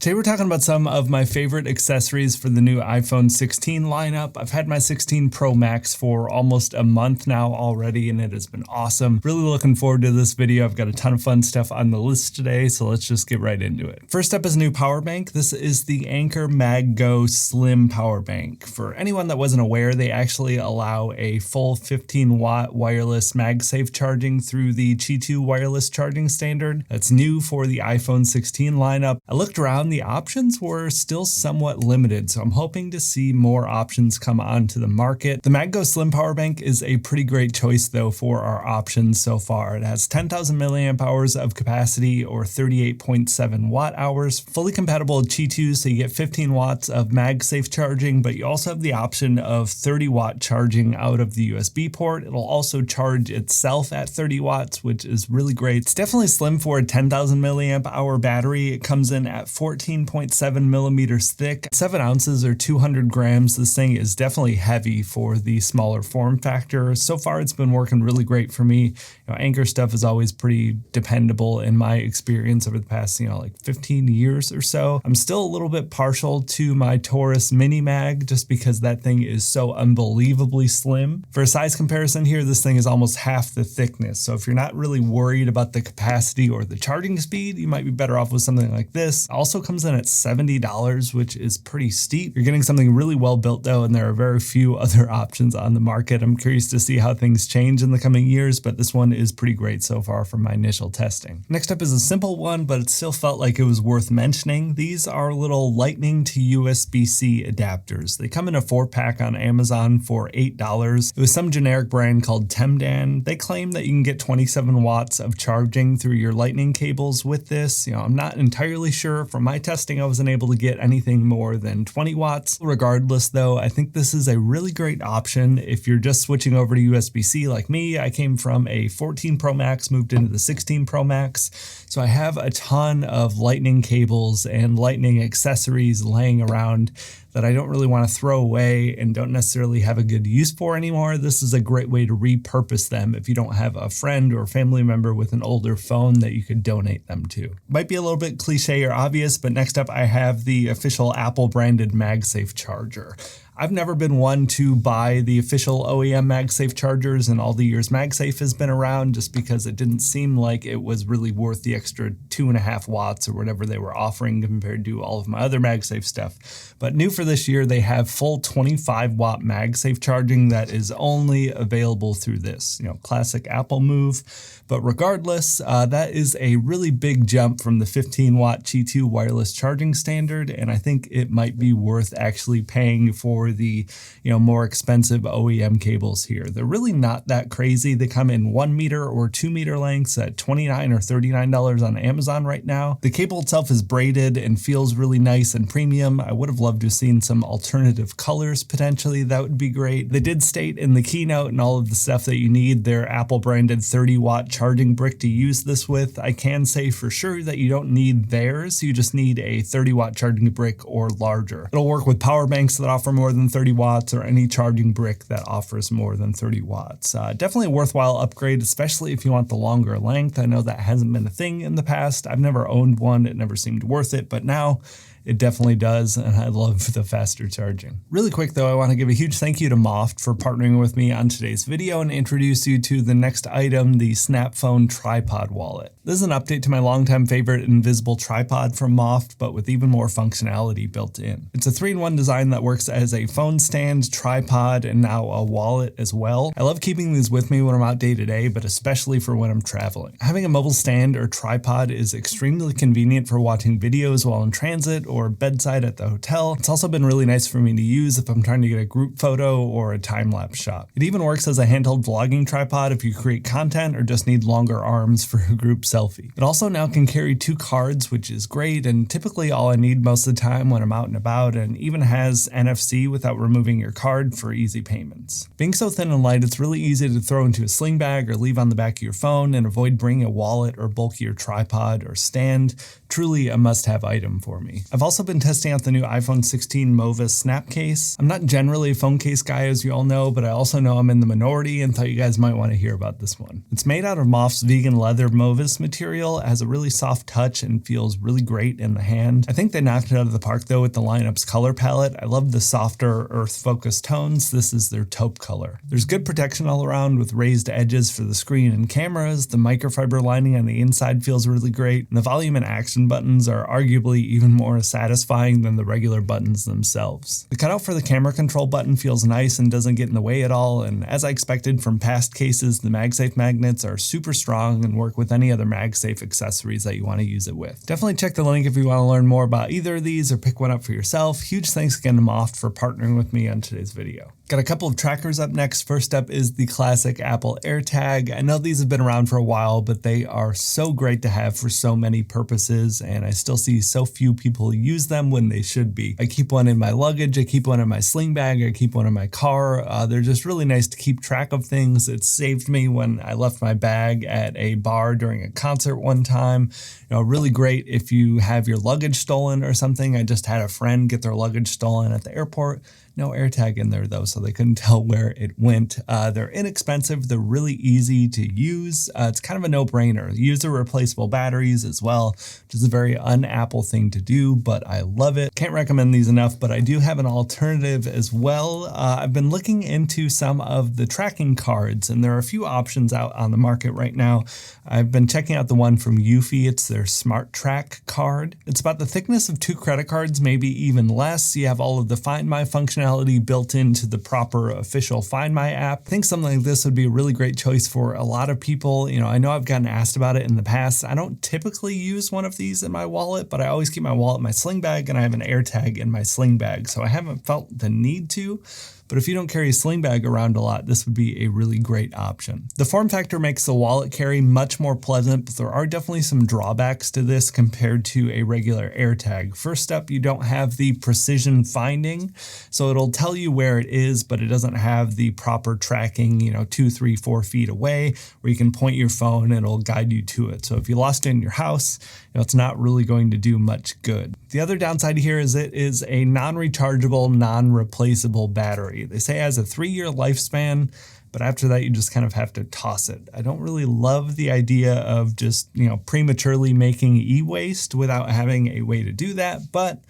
Today we're talking about some of my favorite accessories for the new iPhone 16 lineup. I've had my 16 Pro Max for almost a month now already, and it has been awesome. Really looking forward to this video. I've got a ton of fun stuff on the list today, so let's just get right into it. First up is a new power bank. This is the Anker MagGo Slim Power Bank. For anyone that wasn't aware, they actually allow a full 15-watt wireless MagSafe charging through the Qi 2 wireless charging standard. That's new for the iPhone 16 lineup. I looked around. The options were still somewhat limited, so I'm hoping to see more options come onto the market. The MagGo Slim Power Bank is a pretty great choice though for our options so far. It has 10,000 milliamp hours of capacity or 38.7 watt hours, fully compatible with Qi 2, so you get 15 watts of MagSafe charging, but you also have the option of 30 watt charging out of the USB port. It'll also charge itself at 30 watts, which is really great. It's definitely slim for a 10,000 milliamp hour battery. It comes in at 14.7 millimeters thick, 7 ounces or 200 grams. This thing is definitely heavy for the smaller form factor. So far, it's been working really great for me. Anker stuff is always pretty dependable in my experience over the past, like 15 years or so. I'm still a little bit partial to my Taurus Mini Mag just because that thing is so unbelievably slim. For a size comparison here, this thing is almost half the thickness. So if you're not really worried about the capacity or the charging speed, you might be better off with something like this. Also comes in at $70, which is pretty steep. You're getting something really well built though, and there are very few other options on the market. I'm curious to see how things change in the coming years, but this one is pretty great so far from my initial testing. Next up is a simple one, but it still felt like it was worth mentioning. These are little Lightning to USB-C adapters. They come in a 4-pack on Amazon for $8. It was some generic brand called Temdan. They claim that you can get 27 watts of charging through your Lightning cables with this. I'm not entirely sure. From my testing, I wasn't able to get anything more than 20 watts. Regardless though, I think this is a really great option if you're just switching over to USB-C like me. I came from a 14 Pro Max, moved into the 16 Pro Max, so I have a ton of Lightning cables and Lightning accessories laying around that I don't really want to throw away and don't necessarily have a good use for anymore. This is a great way to repurpose them if you don't have a friend or family member with an older phone that you could donate them to. Might be a little bit cliche or obvious, but next up I have the official Apple branded MagSafe charger. I've never been one to buy the official OEM MagSafe chargers in all the years MagSafe has been around, just because it didn't seem like it was really worth the extra 2.5 watts or whatever they were offering compared to all of my other MagSafe stuff. But new for this year, they have full 25 watt MagSafe charging that is only available through this, classic Apple move. But regardless, that is a really big jump from the 15 watt Qi 2 wireless charging standard, and I think it might be worth actually paying for the more expensive OEM cables here. They're really not that crazy. They come in 1 meter or 2 meter lengths at $29 or $39 on Amazon right now. The cable itself is braided and feels really nice and premium. I would have loved to have seen some alternative colors potentially. That would be great. They did state in the keynote and all of the stuff that you need their Apple branded 30 watt charging brick to use this with. I can say for sure that you don't need theirs. You just need a 30 watt charging brick or larger. It'll work with power banks that offer more than 30 watts or any charging brick that offers more than 30 watts. Definitely a worthwhile upgrade, especially if you want the longer length. I know that hasn't been a thing in the past. I've never owned one. It never seemed worth it, but now it definitely does, and I love the faster charging. Really quick though, I want to give a huge thank you to MOFT for partnering with me on today's video and introduce you to the next item, the Snapphone Tripod Wallet. This is an update to my longtime favorite invisible tripod from MOFT, but with even more functionality built in. It's a 3-in-1 design that works as a phone stand, tripod, and now a wallet as well. I love keeping these with me when I'm out day to day, but especially for when I'm traveling. Having a mobile stand or tripod is extremely convenient for watching videos while in transit or bedside at the hotel. It's also been really nice for me to use if I'm trying to get a group photo or a time-lapse shot. It even works as a handheld vlogging tripod if you create content or just need longer arms for a group selfie. It also now can carry 2 cards, which is great, and typically all I need most of the time when I'm out and about, and even has NFC without removing your card for easy payments. Being so thin and light, it's really easy to throw into a sling bag or leave on the back of your phone and avoid bringing a wallet or bulkier tripod or stand. Truly a must-have item for me. I've I've also been testing out the new iPhone 16 MOFT snap case. I'm not generally a phone case guy, as you all know, but I also know I'm in the minority and thought you guys might want to hear about this one. It's made out of MOFT's vegan leather MOFT material, it has a really soft touch and feels really great in the hand. I think they knocked it out of the park though with the lineup's color palette. I love the softer earth-focused tones. This is their taupe color. There's good protection all around with raised edges for the screen and cameras. The microfiber lining on the inside feels really great, and the volume and action buttons are arguably even more satisfying than the regular buttons themselves. The cutout for the camera control button feels nice and doesn't get in the way at all, and as I expected from past cases, the MagSafe magnets are super strong and work with any other MagSafe accessories that you want to use it with. Definitely check the link if you want to learn more about either of these or pick one up for yourself. Huge thanks again to MOFT for partnering with me on today's video. Got a couple of trackers up next. First up is the classic Apple AirTag. I know these have been around for a while, but they are so great to have for so many purposes, and I still see so few people use them when they should be. I keep one in my luggage, I keep one in my sling bag, I keep one in my car. They're just really nice to keep track of things. It saved me when I left my bag at a bar during a concert one time. Really great if you have your luggage stolen or something. I just had a friend get their luggage stolen at the airport. No AirTag in there though, so they couldn't tell where it went. They're inexpensive, they're really easy to use. It's kind of a no-brainer. User replaceable batteries as well, which is a very un-Apple thing to do, but I love it. Can't recommend these enough, but I do have an alternative as well. I've been looking into some of the tracking cards, and there are a few options out on the market right now. I've been checking out the one from Eufy. It's their SmartTrack card. It's about the thickness of 2 credit cards, maybe even less. You have all of the Find My functionality built into the proper official Find My app. I think something like this would be a really great choice for a lot of people. I know I've gotten asked about it in the past. I don't typically use one of these in my wallet, but I always keep my wallet in my sling bag, and I have an AirTag in my sling bag, so I haven't felt the need to. But if you don't carry a sling bag around a lot, this would be a really great option. The form factor makes the wallet carry much more pleasant, but there are definitely some drawbacks to this compared to a regular AirTag. First up, you don't have the precision finding, so it'll tell you where it is, but it doesn't have the proper tracking, 2, 3, 4 feet away, where you can point your phone and it'll guide you to it. So if you lost it in your house, it's not really going to do much good. The other downside here is it is a non-rechargeable, non-replaceable battery. They say it has a 3-year lifespan, but after that, you just kind of have to toss it. I don't really love the idea of just, prematurely making e-waste without having a way to do that, but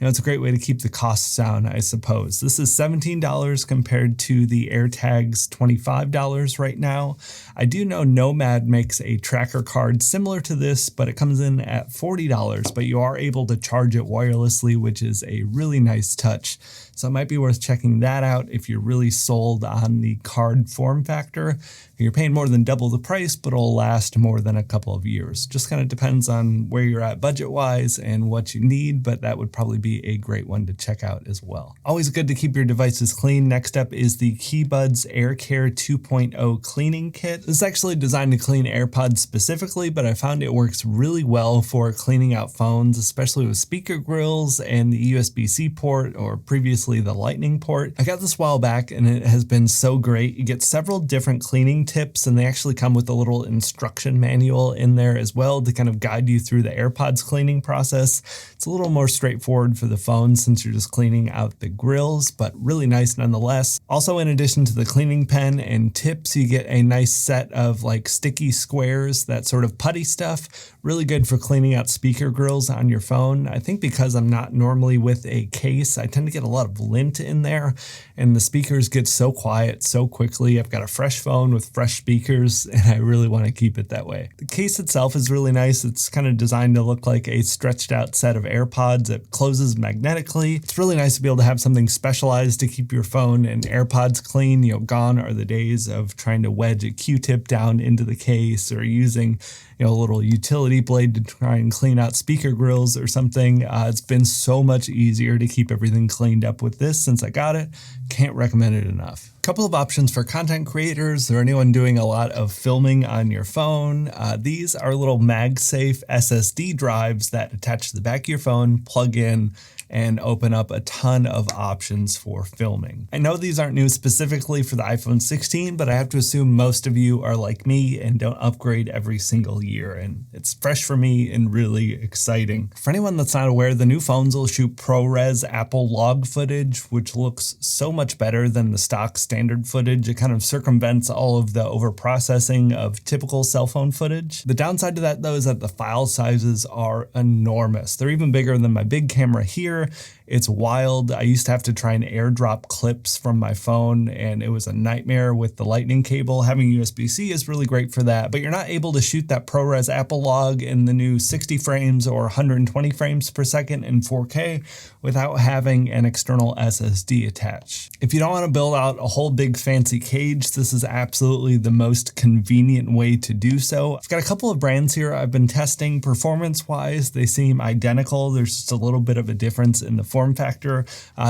it's a great way to keep the costs down, I suppose. This is $17 compared to the AirTag's $25 right now. I do know Nomad makes a tracker card similar to this, but it comes in at $40, but you are able to charge it wirelessly, which is a really nice touch. So it might be worth checking that out if you're really sold on the card form factor. You're paying more than double the price, but it'll last more than a couple of years. Just kind of depends on where you're at budget-wise and what you need, but that would probably be a great one to check out as well. Always good to keep your devices clean. Next up is the KeyBudz AirCare 2.0 cleaning kit. This is actually designed to clean AirPods specifically, but I found it works really well for cleaning out phones, especially with speaker grills and the USB-C port, or previously the Lightning port. I got this a while back and it has been so great. You get several different cleaning tips, and they actually come with a little instruction manual in there as well to kind of guide you through the AirPods cleaning process. It's a little more straightforward for the phone since you're just cleaning out the grills, but really nice nonetheless. Also, in addition to the cleaning pen and tips, you get a nice set of like sticky squares, that sort of putty stuff. Really good for cleaning out speaker grills on your phone. I think because I'm not normally with a case, I tend to get a lot of lint in there, and the speakers get so quiet so quickly. I've got a fresh phone with fresh speakers, and I really want to keep it that way. The case itself is really nice. It's kind of designed to look like a stretched out set of AirPods. It closes magnetically. It's really nice to be able to have something specialized to keep your phone and AirPods clean. Gone are the days of trying to wedge a Q-tip down into the case or using a little utility blade to try and clean out speaker grills or something. It's been so much easier to keep everything cleaned up with this since I got it. Can't recommend it enough. Couple of options for content creators or anyone doing a lot of filming on your phone. These are little MagSafe SSD drives that attach to the back of your phone, plug in, and open up a ton of options for filming. I know these aren't new specifically for the iPhone 16, but I have to assume most of you are like me and don't upgrade every single year, and it's fresh for me and really exciting. For anyone that's not aware, the new phones will shoot ProRes Apple log footage, which looks so much better than the stock standard footage. It kind of circumvents all of the overprocessing of typical cell phone footage. The downside to that, though, is that the file sizes are enormous. They're even bigger than my big camera here. It's wild. I used to have to try and airdrop clips from my phone, and it was a nightmare with the lightning cable. Having USB-C is really great for that, but you're not able to shoot that ProRes Apple log in the new 60 frames or 120 frames per second in 4K without having an external SSD attached. If you don't want to build out a whole big fancy cage, this is absolutely the most convenient way to do so. I've got a couple of brands here I've been testing. Performance-wise, they seem identical. There's just a little bit of a difference in the form factor.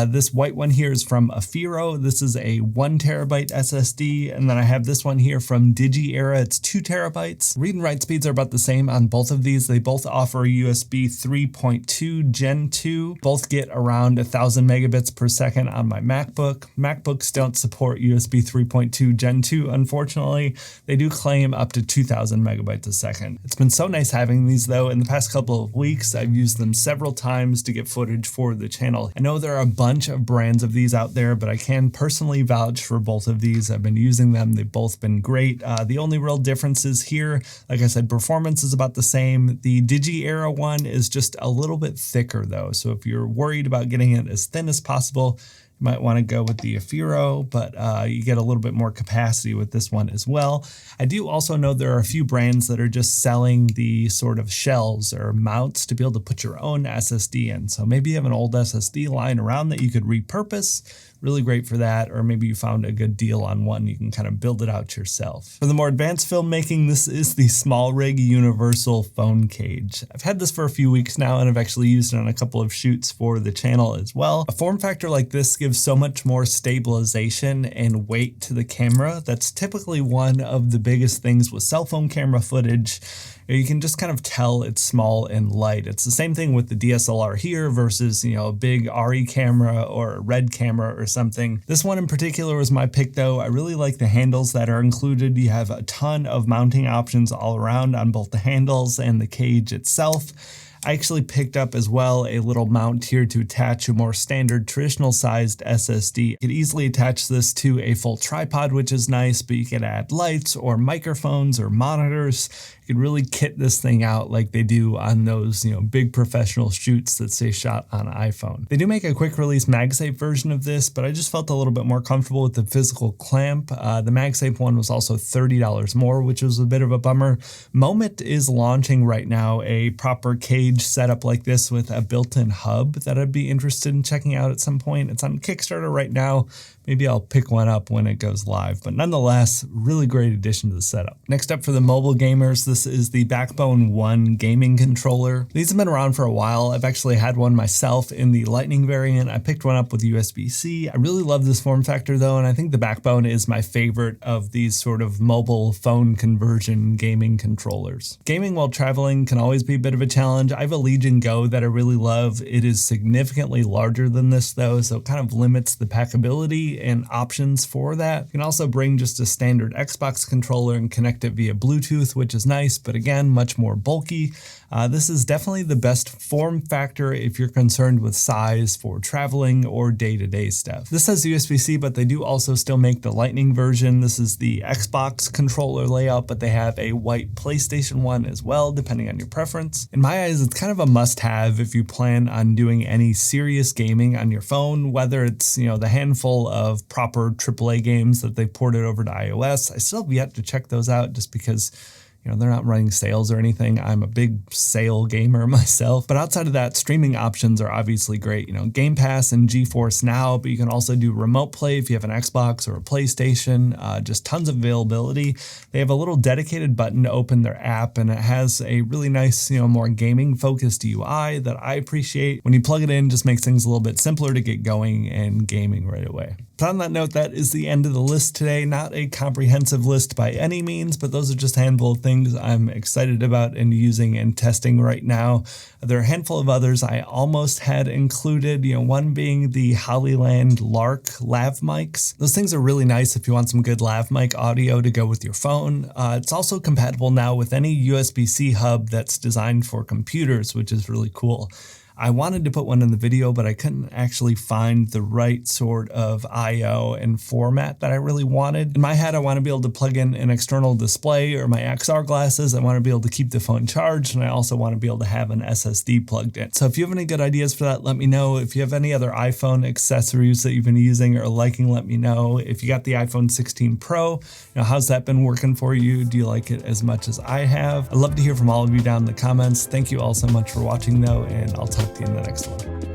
This white one here is from Affiro. This is a 1 terabyte SSD, and then I have this one here from DIGIERA. It's 2 terabytes. Read and write speeds are about the same on both of these. They both offer USB 3.2 Gen 2. Both get around 1,000 megabits per second on my MacBook. MacBooks don't support USB 3.2 Gen 2, unfortunately. They do claim up to 2,000 megabytes a second. It's been so nice having these, though. In the past couple of weeks, I've used them several times to get footage for the channel. I know there are a bunch of brands of these out there, but I can personally vouch for both of these. I've been using them. They've both been great. The only real differences here, like I said, performance is about the same. The DIGIERA one is just a little bit thicker though. So if you're worried about getting it as thin as possible, you might want to go with the Affiro, but you get a little bit more capacity with this one as well. I do also know there are a few brands that are just selling the sort of shells or mounts to be able to put your own SSD in. So maybe you have an old SSD lying around that you could repurpose. Really great for that, or maybe you found a good deal on one, you can kind of build it out yourself. For the more advanced filmmaking, this is the SmallRig Universal Phone Cage. I've had this for a few weeks now, and I've actually used it on a couple of shoots for the channel as well. A form factor like this gives so much more stabilization and weight to the camera. That's typically one of the biggest things with cell phone camera footage. You can just kind of tell it's small and light. It's the same thing with the DSLR here versus, a big RE camera or a RED camera or something. This one in particular was my pick though. I really like the handles that are included. You have a ton of mounting options all around on both the handles and the cage itself. I actually picked up as well a little mount here to attach a more standard traditional sized SSD. You could easily attach this to a full tripod, which is nice, but you could add lights or microphones or monitors. You could really kit this thing out like they do on those, big professional shoots that say shot on iPhone. They do make a quick release MagSafe version of this, but I just felt a little bit more comfortable with the physical clamp. The MagSafe one was also $30 more, which was a bit of a bummer. MOFT is launching right now a proper cage setup like this with a built-in hub that I'd be interested in checking out at some point. It's on Kickstarter right now. Maybe I'll pick one up when it goes live, but nonetheless, really great addition to the setup. Next up for the mobile gamers, this is the Backbone 1 gaming controller. These have been around for a while. I've actually had one myself in the Lightning variant. I picked one up with USB-C. I really love this form factor though, and I think the Backbone is my favorite of these sort of mobile phone conversion gaming controllers. Gaming while traveling can always be a bit of a challenge. I have a Legion Go that I really love. It is significantly larger than this though, so it kind of limits the packability and options for that. You can also bring just a standard Xbox controller and connect it via Bluetooth, which is nice, but again, much more bulky. This is definitely the best form factor if you're concerned with size for traveling or day-to-day stuff. This has USB-C, but they do also still make the Lightning version. This is the Xbox controller layout, but they have a white PlayStation one as well, depending on your preference. In my eyes, it's kind of a must-have if you plan on doing any serious gaming on your phone, whether it's, the handful of proper AAA games that they ported over to iOS. I still have yet to check those out just because they're not running sales or anything. I'm a big sale gamer myself. But outside of that, streaming options are obviously great. Game Pass and GeForce Now, but you can also do remote play if you have an Xbox or a PlayStation. Just tons of availability. They have a little dedicated button to open their app, and it has a really nice, more gaming focused UI that I appreciate. When you plug it in, just makes things a little bit simpler to get going and gaming right away. But on that note, that is the end of the list today. Not a comprehensive list by any means, but those are just a handful of things things I'm excited about and using and testing right now. There are a handful of others I almost had included, one being the Hollyland Lark lav mics. Those things are really nice if you want some good lav mic audio to go with your phone. It's also compatible now with any USB-C hub that's designed for computers, which is really cool. I wanted to put one in the video, but I couldn't actually find the right sort of I/O and format that I really wanted. In my head, I want to be able to plug in an external display or my XR glasses. I want to be able to keep the phone charged, and I also want to be able to have an SSD plugged in. So if you have any good ideas for that, let me know. If you have any other iPhone accessories that you've been using or liking, let me know. If you got the iPhone 16 Pro, how's that been working for you? Do you like it as much as I have? I'd love to hear from all of you down in the comments. Thank you all so much for watching though, and I'll talk to you in the next one.